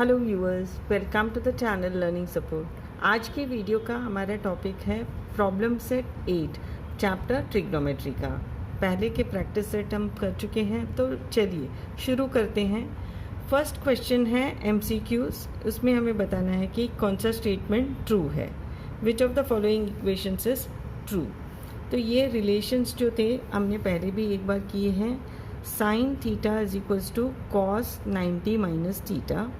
Hello viewers, welcome to the channel learning support. आज की video का हमारा टॉपिक है प्रॉब्लम सेट 8 चैप्टर ट्रिग्नोमेट्री का। पहले के प्रैक्टिस सेट हम कर चुके हैं, तो चलिए शुरू करते हैं। फर्स्ट क्वेश्चन है एमसीक्यूज। उसमें हमें बताना है कि कौन सा स्टेटमेंट ट्रू है। Which of the following equations is true. तो ये रिलेशंस जो थे हमने पहले भी एक बार किए हैं। Sine theta is equals to cos 90 minus theta,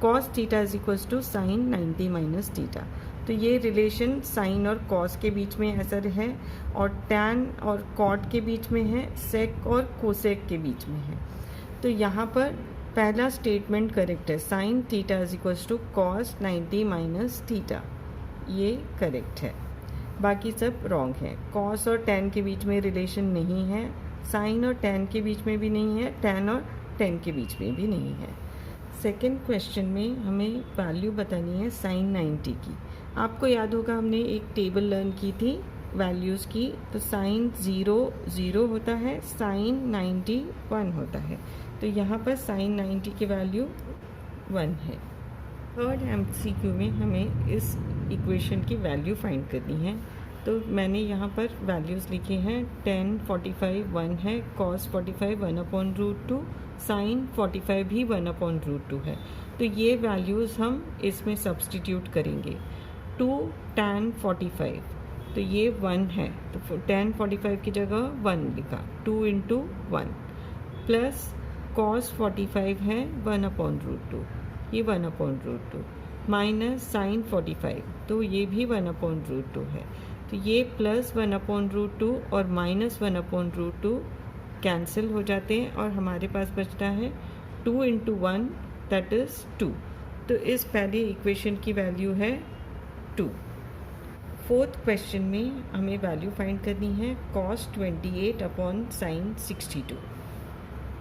cos theta is equals to sine 90 minus theta. तो ये रिलेशन साइन और cos के बीच में ऐसा है, और tan और cot के बीच में है, sec और cosec के बीच में है। तो यहाँ पर पहला स्टेटमेंट करेक्ट है, sine theta is equals to cos 90 minus theta, ये करेक्ट है। बाकी सब रॉन्ग है। cos और tan के बीच में रिलेशन नहीं है, साइन और tan के बीच में भी नहीं है, tan और tan के बीच में भी नहीं है। सेकेंड क्वेश्चन में हमें वैल्यू बतानी है साइन 90 की। आपको याद होगा हमने एक टेबल लर्न की थी वैल्यूज़ की। तो साइन 0 0 होता है, साइन 90 1 होता है। तो यहाँ पर साइन 90 की वैल्यू 1 है। थर्ड एमसीक्यू में हमें इस इक्वेशन की वैल्यू फाइंड करनी है। तो मैंने यहाँ पर वैल्यूज़ लिखे हैं। tan 45 1 है, cos 45 1/√2, साइन 45 भी 1/√2 है। तो ये वैल्यूज़ हम इसमें सब्सटीट्यूट करेंगे। 2 tan 45, तो ये 1 है, तो tan 45 की जगह 1 लिखा, 2 × 1, प्लस cos 45 है 1/√2, ये 1/√2, माइनस साइन 45, तो ये भी 1/√2 है। तो ये प्लस 1/√2 और माइनस 1/√2 कैंसिल हो जाते हैं, और हमारे पास बचता है 2 × 1 दैट इज़ 2। तो इस पहली इक्वेशन की वैल्यू है 2। फोर्थ क्वेश्चन में हमें वैल्यू फाइंड करनी है cos 28/sin 62।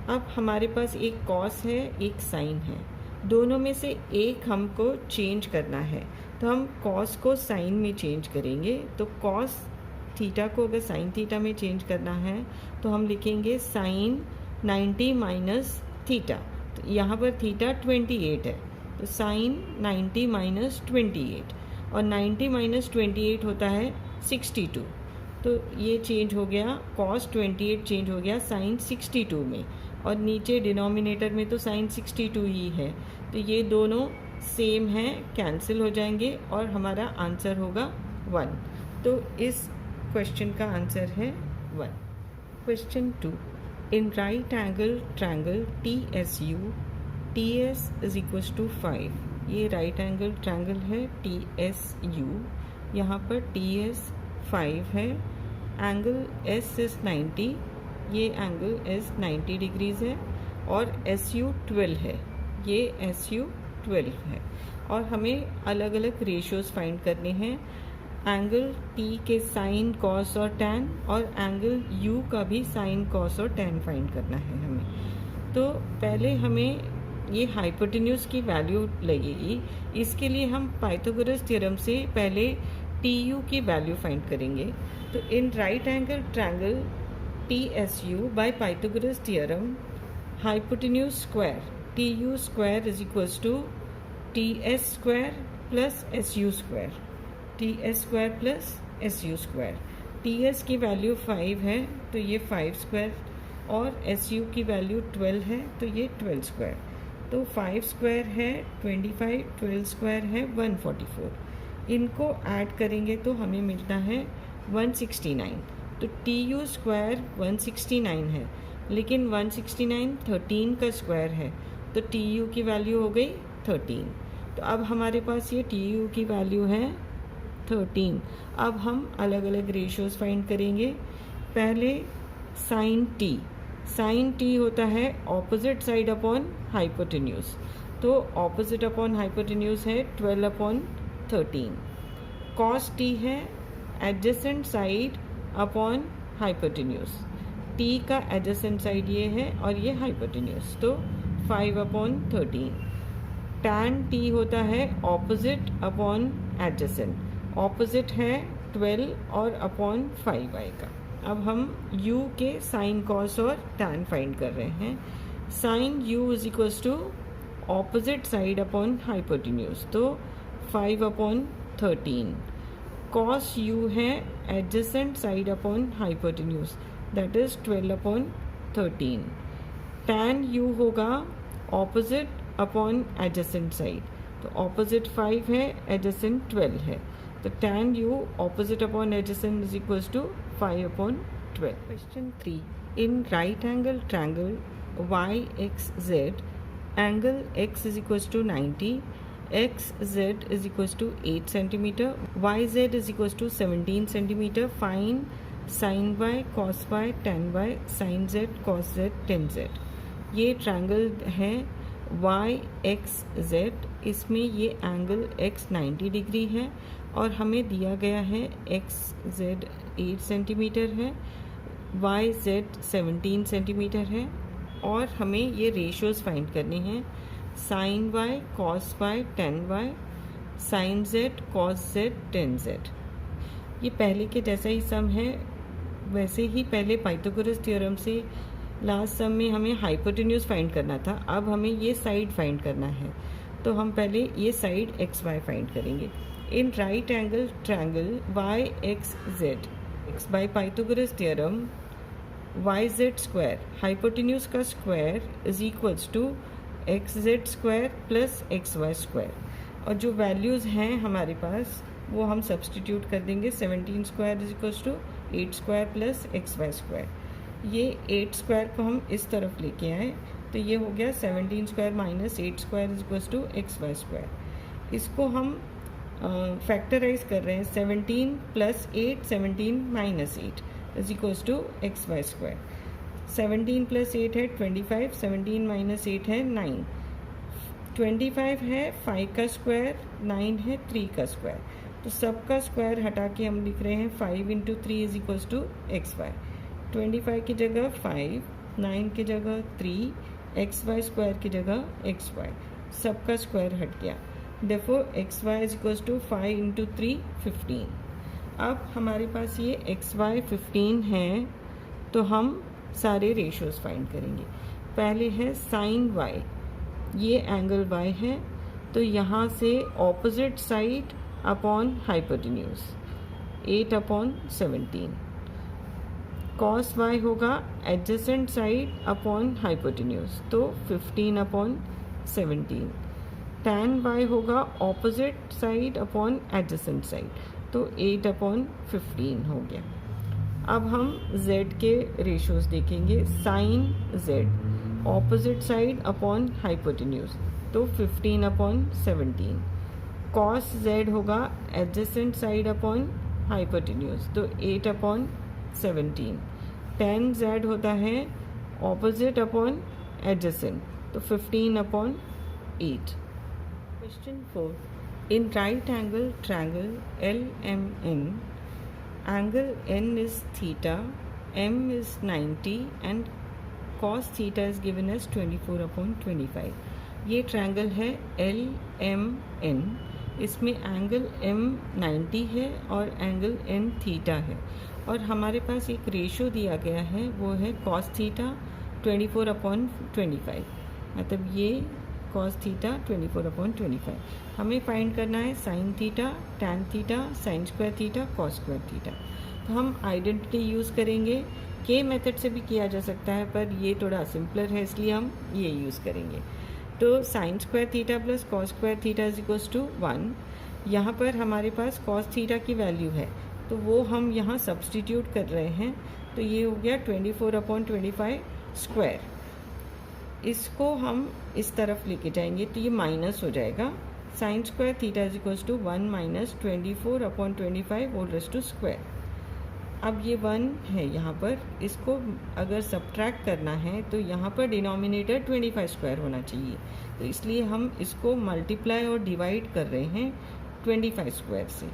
अब हमारे पास एक cos है, एक sin है, दोनों में से एक हमको चेंज करना है। तो हम cos को sin में चेंज करेंगे। तो cos थीटा को अगर sin थीटा में चेंज करना है तो हम लिखेंगे sin 90 माइनस थीटा। तो यहाँ पर थीटा 28 है, तो sin 90 माइनस 28, और 90 माइनस 28 होता है 62। तो ये चेंज हो गया, cos 28 चेंज हो गया sin 62 में, और नीचे डिनोमिनेटर में तो sin 62 ही है। तो ये दोनों सेम हैं, कैंसिल हो जाएंगे, और हमारा आंसर होगा 1। तो इस क्वेश्चन का आंसर है 1। Question 2, in right angle triangle TSU, TS is equals to 5। ये राइट एंगल ट्रायंगल है TSU, यहाँ पर TS 5 है, एंगल S इज 90, ये एंगल S 90 डिग्रीज है, और SU 12 है, ये SU 12 है। और हमें अलग अलग रेशियोज़ फाइंड करने हैं, एंगल T के साइन कॉस और टैन, और एंगल U का भी साइन कॉस और टैन फाइंड करना है हमें। तो पहले हमें ये हाइपोटेन्यूज की वैल्यू लगेगी। इसके लिए हम पाइथागोरस थ्योरम से पहले TU की वैल्यू फाइंड करेंगे। तो in right angle triangle TSU by Pythagoras theorem, hypotenuse square TU square is equals to TS square plus SU square, TS square plus SU square. TS की value 5 है, तो ये 5 square, और SU की value 12 है, तो ये 12 स्क्वायर। तो 5 स्क्वायर है 25, 12 स्क्वायर है 144। इनको ऐड करेंगे तो हमें मिलता है 169। तो TU स्क्वायर 169 है, लेकिन 169 13 का स्क्वायर है, तो TU की वैल्यू हो गई 13। तो अब हमारे पास ये TU की वैल्यू है 13। अब हम अलग अलग रेशियोज फाइंड करेंगे। पहले साइन T होता है ऑपोजिट साइड अपॉन हाइपोटेन्यूज, तो ऑपोजिट अपॉन हाइपोटेन्यूज है 12/13। cos T है adjacent side upon hypotenuse, T का एडजेसेंट साइड ये है और ये हाइपोटेन्यूज, तो 5/13। tan T होता है ऑपोजिट अपॉन एडजेसेंट, ऑपोजिट है 12 और अपॉन 5 आएगा। अब हम U के साइन कॉस और tan फाइंड कर रहे हैं। Sine U is equals to opposite side upon hypotenuse, तो 5/13। कॉस यू है adjacent side upon hypotenuse, that is 12/13। Tan U होगा ऑपोजिट अपॉन एडजेसेंट साइड, तो ऑपोजिट 5 है, एडजेसेंट 12 है, तो tan U opposite upon adjacent is equals to 5/12। Question 3, in right angle triangle YXZ, angle x is equals to 90, XZ is equals to 8 centimeter, YZ is equals to 17 centimeter. Find sin y, cos y, tan y, sin z, cos z, tan z. ये triangle है YXZ, इसमें ये angle x 90 degree है और हमें दिया गया है XZ 8 सेंटीमीटर है, YZ 17 सेंटीमीटर है और हमें ये रेशियोज फाइंड करने हैं, sign y, cos y, tan y, sin z, cos z, tan z। ये पहले के जैसा ही सम है, वैसे ही पहले पाइथागोरस थ्योरम से लास्ट सम में हमें हाइपोटेन्यूज फाइंड करना था, अब हमें ये साइड फाइंड करना है, तो हम पहले ये साइड XY फाइंड करेंगे। In right angle triangle YXZ, x by Pythagoras theorem YZ square, hypotenuse का square is equals to XZ square plus XY square, और जो वैल्यूज़ हैं हमारे पास वो हम सब्सटीट्यूट कर देंगे। 17 square is equals to 8 square plus XY square, ये 8 स्क्वायर को हम इस तरफ लेके आए तो ये हो गया 17 square minus 8 square is equals to XY square. इसको हम फैक्टराइज कर रहे हैं, 17 plus 8, 17 minus 8 is equals to XY square. 17 plus 8 है 25, 17 माइनस 8 है 9, 25 है 5 का स्क्वायर, 9 है 3 का स्क्वायर, तो सबका स्क्वायर हटा के हम लिख रहे हैं 5 into 3 is equals to XY। 25 की जगह 5, 9 की जगह 3, XY स्क्वायर की जगह XY, सबका स्क्वायर हट गया, therefore XY is equals to 5 into 3 15। अब हमारे पास ये XY 15 है, तो हम सारे रेशियोज फाइंड करेंगे। पहले है साइन y, ये एंगल y है, तो यहाँ से opposite side upon hypotenuse 8/17। Cos y होगा एडजेसेंट साइड अपॉन हाइपोटेन्यूज, तो 15/17। टैन y होगा opposite side upon adjacent side, तो 8/15 हो गया। अब हम z के रेशियोज देखेंगे, sine z opposite side upon hypotenuse, तो 15/17। कॉस z होगा एडजेसेंट साइड अपॉन हाइपोटेन्यूज, तो 8/17। tan z होता है ऑपोजिट अपॉन एडजेसेंट, तो 15/8। Question 4, in right angle triangle LMN, angle N is theta, M is 90 and cos theta is given as 24/25। ये triangle है LMN, इसमें angle M 90 है और angle N theta है, और हमारे पास एक रेशियो दिया गया है, वो है cos थीटा 24/25, मतलब ये cos थीटा 24/25। हमें फाइंड करना है sine theta, tan theta, sine square theta, cos square theta. तो हम आइडेंटिटी यूज़ करेंगे, के मेथड से भी किया जा सकता है पर ये थोड़ा सिंपलर है इसलिए हम ये यूज़ करेंगे। तो sine square theta plus cos square theta is equals to 1। यहाँ पर हमारे पास कॉस थीटा की वैल्यू है, तो वो हम यहाँ सब्सटीट्यूट कर रहे हैं, तो ये हो गया 24/25 स्क्वायर। इसको हम इस तरफ लेके जाएंगे तो ये माइनस हो जाएगा, sine square theta is equals to 1 minus 24/25 whole raise to square. अब ये 1 है यहाँ पर, इसको अगर सब्ट्रैक्ट करना है तो यहाँ पर डिनोमिनेटर 25 स्क्वायर होना चाहिए, तो इसलिए हम इसको मल्टीप्लाई और डिवाइड कर रहे हैं 25 स्क्वायर से।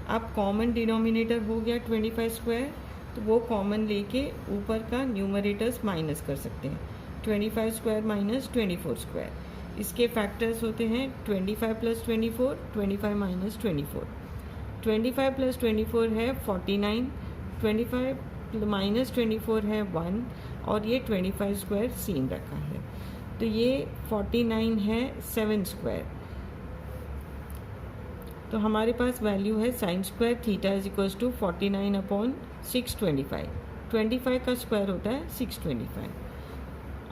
अब कॉमन डिनोमिनेटर हो गया 25 स्क्वायर, तो वो कॉमन लेके ऊपर का न्यूमरेटर्स माइनस कर सकते हैं, 25 स्क्वायर माइनस 24 स्क्वायर। इसके फैक्टर्स होते हैं 25 प्लस 24, 25 माइनस 24। 25 प्लस 24 है 49, 25 माइनस 24 है 1, और ये 25 स्क्वायर सीन रखा है। तो ये 49 है 7 स्क्वायर। तो हमारे पास वैल्यू है sine square theta is equals to 49/625। 25 का स्क्वायर होता है 625।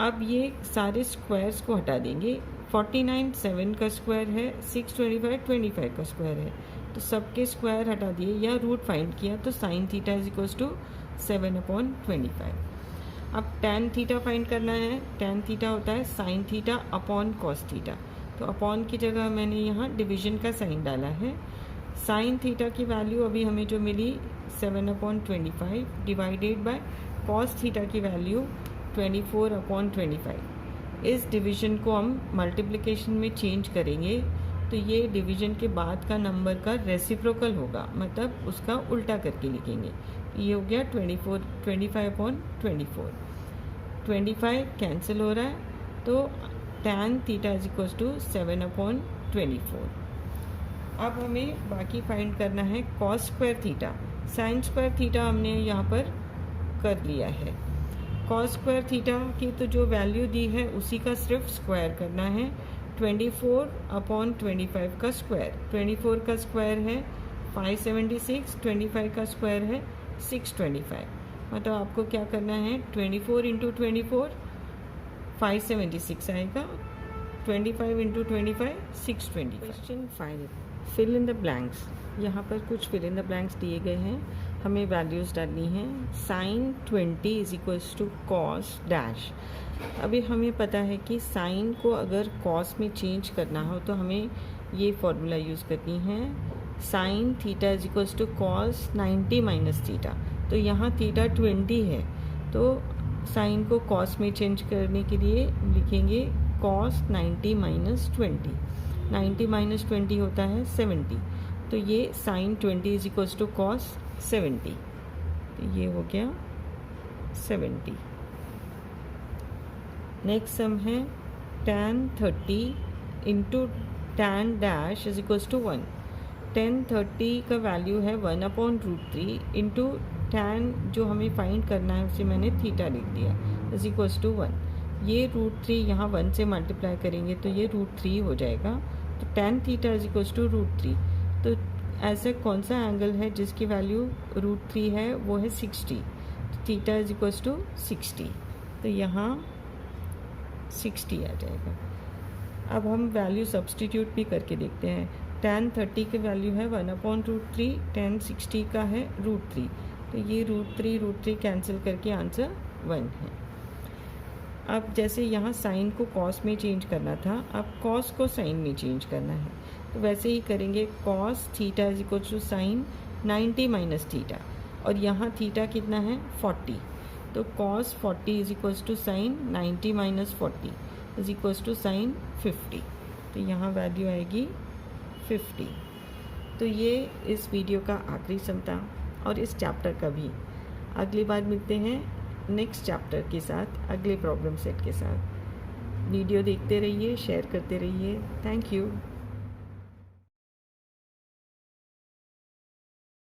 अब ये सारे स्क्वायर्स को हटा देंगे। 49 7 का स्क्वायर है, 625 25 का स्क्वायर है, तो सबके स्क्वायर हटा दिए या रूट फाइंड किया तो sine theta is equals to 7/25। अब tan थीटा फाइंड करना है। tan थीटा होता है sine theta upon cos theta. तो अपॉन की जगह मैंने यहाँ डिवीजन का साइन डाला है। साइन थीटा की वैल्यू अभी हमें जो मिली 7/25 डिवाइडेड बाय कॉस थीटा की वैल्यू 24/25। इस डिवीजन को हम मल्टीप्लिकेशन में चेंज करेंगे तो ये डिवीजन के बाद का नंबर का रेसिप्रोकल होगा, मतलब उसका उल्टा करके लिखेंगे। ये हो गया 25/24। 25 कैंसिल हो रहा है तो tan theta is equals to 7/24। अब हमें बाकी फाइंड करना है cos square theta. Sine square theta हमने यहाँ पर कर लिया है। कॉस स्क्वायर थीटा की तो जो वैल्यू दी है उसी का सिर्फ स्क्वायर करना है। 24/25 का स्क्वायर, 24 का स्क्वायर है 576, 25 का स्क्वायर है 625। मतलब आपको क्या करना है 24 × 24 576 आएगा, 25 × 25 625। Question 5 fill in the blanks. यहाँ पर कुछ फिल इन द ब्लैंक्स दिए गए हैं, हमें वैल्यूज़ डालनी है। Sine 20 is equals to cos dash. अभी हमें पता है कि साइन को अगर कॉस में चेंज करना हो तो हमें ये फॉर्मूला यूज़ करनी है। Sine theta is equals to cos 90 minus theta. तो यहाँ थीटा 20 है तो साइन को कॉस में चेंज करने के लिए लिखेंगे कॉस 90 माइनस 20। 90 माइनस 20 होता है 70। तो ये sine 20 is equals to cos 70। तो ये हो गया 70। नेक्स्ट सम है tan 30 into tan dash is equals to 1। tan 30 का वैल्यू है 1/√3 इंटू tan जो हमें फाइंड करना है उसे मैंने थीटा लिख दिया इज इक्वल्स टू 1। ये √3 यहाँ 1 से मल्टीप्लाई करेंगे तो ये √3 हो जाएगा। तो tan theta is equals to √3। तो ऐसा कौन सा एंगल है जिसकी वैल्यू √3 है, वो है 60। तो थीटा इज इक्वल्स टू 60। तो यहाँ 60 आ जाएगा। अब हम वैल्यू सब्सटीट्यूट भी करके देखते हैं। tan 30 की वैल्यू है 1/√3, tan 60 का है √3। तो ये √3 कैंसिल करके आंसर 1 है। अब जैसे यहाँ साइन को कॉस में चेंज करना था, अब कॉस को साइन में चेंज करना है तो वैसे ही करेंगे। Cos theta is equal to sine 90 minus theta, और यहाँ थीटा कितना है 40। तो cos 40 is equals to sine 90 minus 40 is equals to sine 50। तो यहाँ वैल्यू आएगी 50। तो ये इस वीडियो का आखिरी सम था और इस चैप्टर का भी। अगली बार मिलते हैं नेक्स्ट चैप्टर के साथ, अगले प्रॉब्लम सेट के साथ। वीडियो देखते रहिए, शेयर करते रहिए। Thank you.